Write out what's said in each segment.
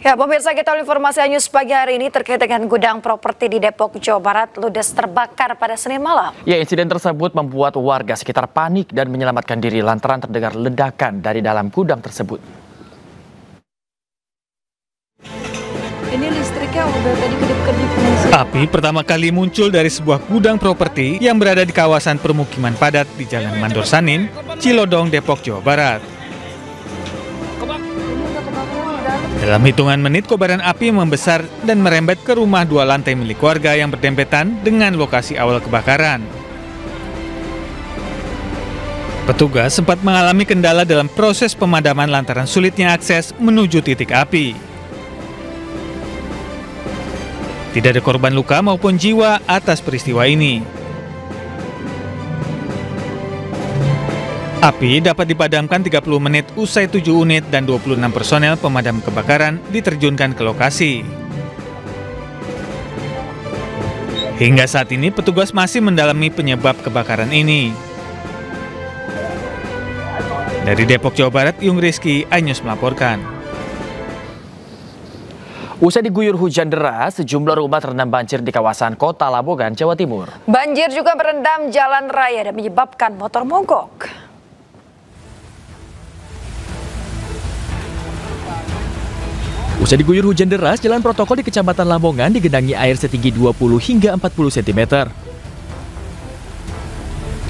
Ya, pemirsa, kita informasi News pagi hari ini terkait dengan gudang properti di Depok, Jawa Barat ludes terbakar pada Senin malam. Ya, insiden tersebut membuat warga sekitar panik dan menyelamatkan diri lantaran terdengar ledakan dari dalam gudang tersebut. Ini listriknya udah tadi kedip-kedip. Api pertama kali muncul dari sebuah gudang properti yang berada di kawasan permukiman padat di Jalan Mandor Sanin, Cilodong, Depok, Jawa Barat. Dalam hitungan menit, kobaran api membesar dan merembet ke rumah 2 lantai milik warga yang berdempetan dengan lokasi awal kebakaran. Petugas sempat mengalami kendala dalam proses pemadaman lantaran sulitnya akses menuju titik api. Tidak ada korban luka maupun jiwa atas peristiwa ini. Api dapat dipadamkan 30 menit usai 7 unit dan 26 personel pemadam kebakaran diterjunkan ke lokasi. Hingga saat ini petugas masih mendalami penyebab kebakaran ini. Dari Depok, Jawa Barat, Yung Rizky, iNews melaporkan. Usai diguyur hujan deras, sejumlah rumah terendam banjir di kawasan Kota Lamongan, Jawa Timur. Banjir juga merendam jalan raya dan menyebabkan motor mogok. Usai diguyur hujan deras, jalan protokol di Kecamatan Lamongan digenangi air setinggi 20 hingga 40 cm.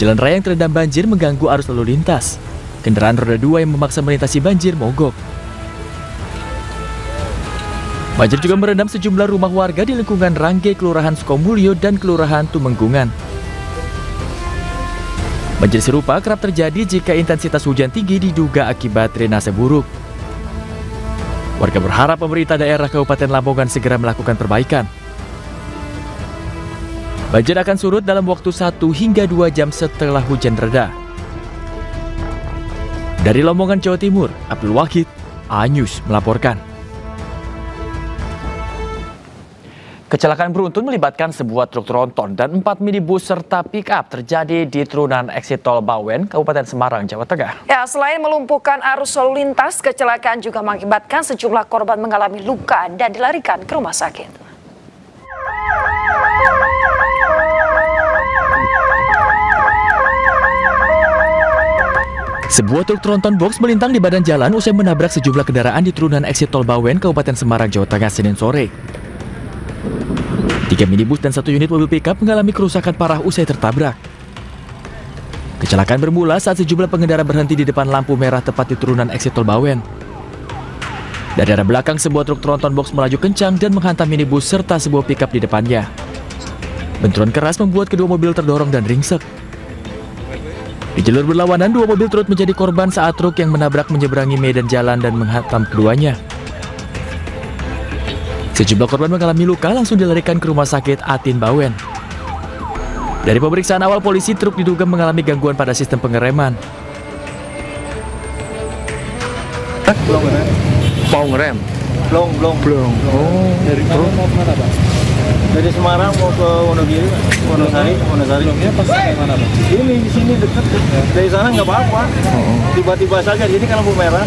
Jalan raya yang terendam banjir mengganggu arus lalu lintas. Kendaraan roda 2 yang memaksa melintasi banjir mogok. Banjir juga merendam sejumlah rumah warga di lingkungan Rangge, Kelurahan Sukomulyo, dan Kelurahan Tumenggungan. Banjir serupa kerap terjadi jika intensitas hujan tinggi diduga akibat drainase buruk. Warga berharap pemerintah daerah Kabupaten Lamongan segera melakukan perbaikan. Banjir akan surut dalam waktu 1 hingga 2 jam setelah hujan reda. Dari Lamongan, Jawa Timur, Abdul Wahid, iNews melaporkan. Kecelakaan beruntun melibatkan sebuah truk tronton dan 4 minibus serta pick-up terjadi di turunan eksit tol Bawen, Kabupaten Semarang, Jawa Tengah. Ya, selain melumpuhkan arus lalu lintas, kecelakaan juga mengakibatkan sejumlah korban mengalami luka dan dilarikan ke rumah sakit. Sebuah truk tronton box melintang di badan jalan usai menabrak sejumlah kendaraan di turunan eksit tol Bawen, Kabupaten Semarang, Jawa Tengah, Senin sore. 3 minibus dan 1 unit mobil pickup mengalami kerusakan parah usai tertabrak. Kecelakaan bermula saat sejumlah pengendara berhenti di depan lampu merah tepat di turunan eksit tol Bawen. Dari arah belakang, sebuah truk tronton box melaju kencang dan menghantam minibus serta sebuah pickup di depannya. Benturan keras membuat kedua mobil terdorong dan ringsek. Di jalur berlawanan, 2 mobil turut menjadi korban saat truk yang menabrak menyeberangi medan jalan dan menghantam keduanya. Sejumlah korban mengalami luka langsung dilarikan ke rumah sakit Atin Bawen. Dari pemeriksaan awal polisi, truk diduga mengalami gangguan pada sistem pengereman. Mau ngerem? Belum. Oh, Dari mana mau kemana, Pak? Dari Semarang mau ke Wonogiri, Wonosari. Sebelumnya pas mana, Pak? Ini di sini dekat. Dari sana nggak apa-apa. Tiba-tiba saja, jadi kan lampu merah.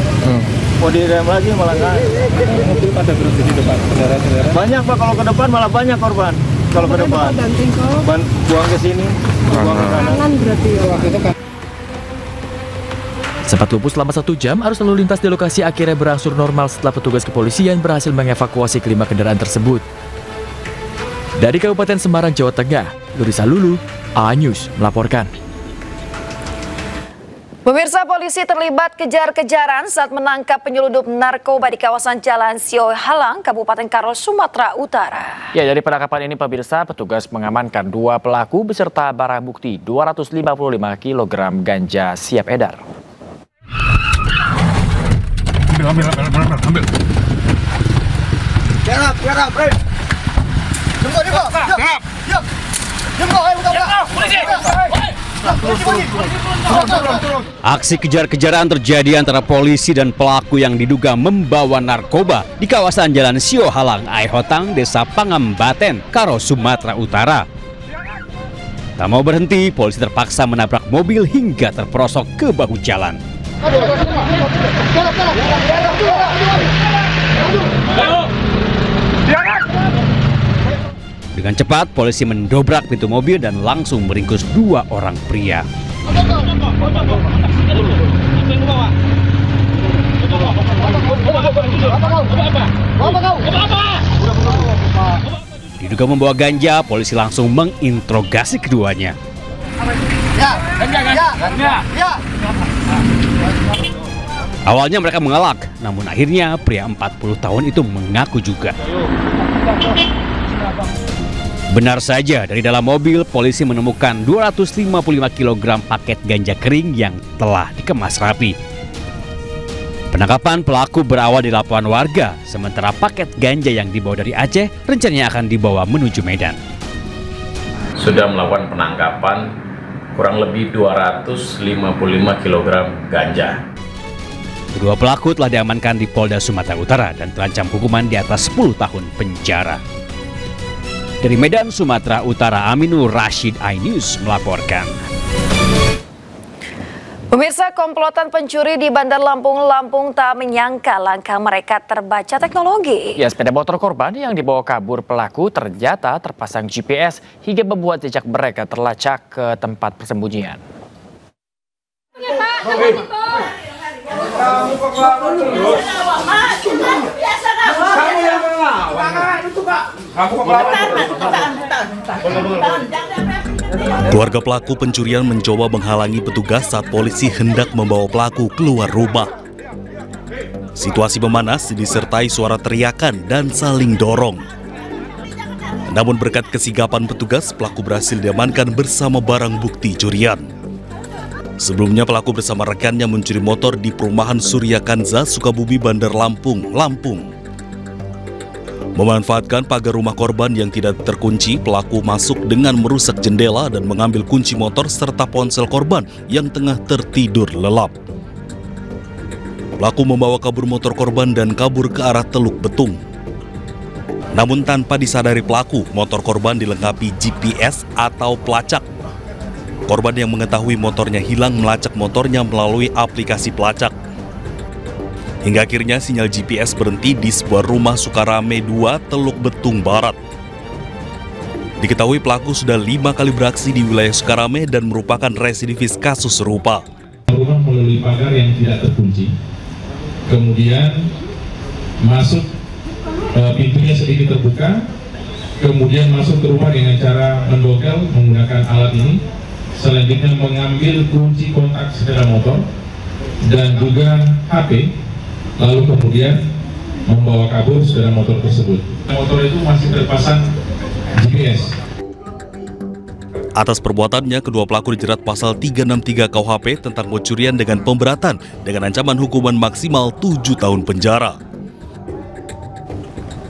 Mau direm lagi malah nggak. Mobil pada berhenti di depan, saudara-saudara. Banyak, Pak, kalau ke depan malah banyak korban. Kalau ke depan, buang ke sini, buang ke kanan. Berarti waktu itu kan. Sempat lumpuh selama 1 jam, arus lalu lintas di lokasi akhirnya berangsur normal setelah petugas kepolisian berhasil mengevakuasi kelima kendaraan tersebut. Dari Kabupaten Semarang, Jawa Tengah, Lurisa Lulu, iNews melaporkan. Pemirsa, polisi terlibat kejar-kejaran saat menangkap penyeludup narkoba di kawasan Jalan Sio Halang, Kabupaten Karo, Sumatera Utara. Ya, dari penangkapan ini pemirsa, petugas mengamankan 2 pelaku beserta barang bukti 255 kg ganja siap edar. Ambil. Tiarap, Bre. Aksi kejar-kejaran terjadi antara polisi dan pelaku yang diduga membawa narkoba di kawasan Jalan Sio Halang, Aihotang, Desa Pangambaten, Karo, Sumatera Utara. Tak mau berhenti, polisi terpaksa menabrak mobil hingga terperosok ke bahu jalan. Aduh. Dengan cepat, polisi mendobrak pintu mobil dan langsung meringkus 2 orang pria. Diduga membawa ganja, polisi langsung menginterogasi keduanya. Awalnya mereka mengelak, namun akhirnya pria 40 tahun itu mengaku juga. Benar saja, dari dalam mobil polisi menemukan 255 kg paket ganja kering yang telah dikemas rapi. Penangkapan pelaku berawal di laporan warga, sementara paket ganja yang dibawa dari Aceh rencananya akan dibawa menuju Medan. Sudah melakukan penangkapan kurang lebih 255 kg ganja. Kedua pelaku telah diamankan di Polda Sumatera Utara dan terancam hukuman di atas 10 tahun penjara. Dari Medan, Sumatera Utara, Aminur Rashid, iNews melaporkan. Pemirsa, komplotan pencuri di Bandar Lampung tak menyangka langkah mereka terbaca teknologi. Ya, sepeda motor korban yang dibawa kabur pelaku ternyata terpasang GPS hingga membuat jejak mereka terlacak ke tempat persembunyian. Keluarga pelaku pencurian mencoba menghalangi petugas saat polisi hendak membawa pelaku keluar rumah. Situasi memanas disertai suara teriakan dan saling dorong. Namun berkat kesigapan petugas, pelaku berhasil diamankan bersama barang bukti curian. Sebelumnya pelaku bersama rekannya mencuri motor di perumahan Surya Kanza, Sukabumi, Bandar Lampung, Lampung. Memanfaatkan pagar rumah korban yang tidak terkunci, pelaku masuk dengan merusak jendela dan mengambil kunci motor serta ponsel korban yang tengah tertidur lelap. Pelaku membawa kabur motor korban dan kabur ke arah Teluk Betung. Namun tanpa disadari pelaku, motor korban dilengkapi GPS atau pelacak. Korban yang mengetahui motornya hilang melacak motornya melalui aplikasi pelacak. Hingga akhirnya sinyal GPS berhenti di sebuah rumah Sukarame 2, Teluk Betung Barat. Diketahui pelaku sudah 5 kali beraksi di wilayah Sukarame dan merupakan residivis kasus serupa. Rumah melalui pagar yang tidak terkunci, kemudian masuk, pintunya sedikit terbuka, kemudian masuk ke rumah dengan cara mendogel menggunakan alat ini, selanjutnya mengambil kunci kontak sepeda motor dan juga HP, lalu kemudian membawa kabur sepeda motor tersebut. Motor itu masih terpasang GPS. Atas perbuatannya, kedua pelaku dijerat pasal 363 KUHP tentang pencurian dengan pemberatan dengan ancaman hukuman maksimal 7 tahun penjara.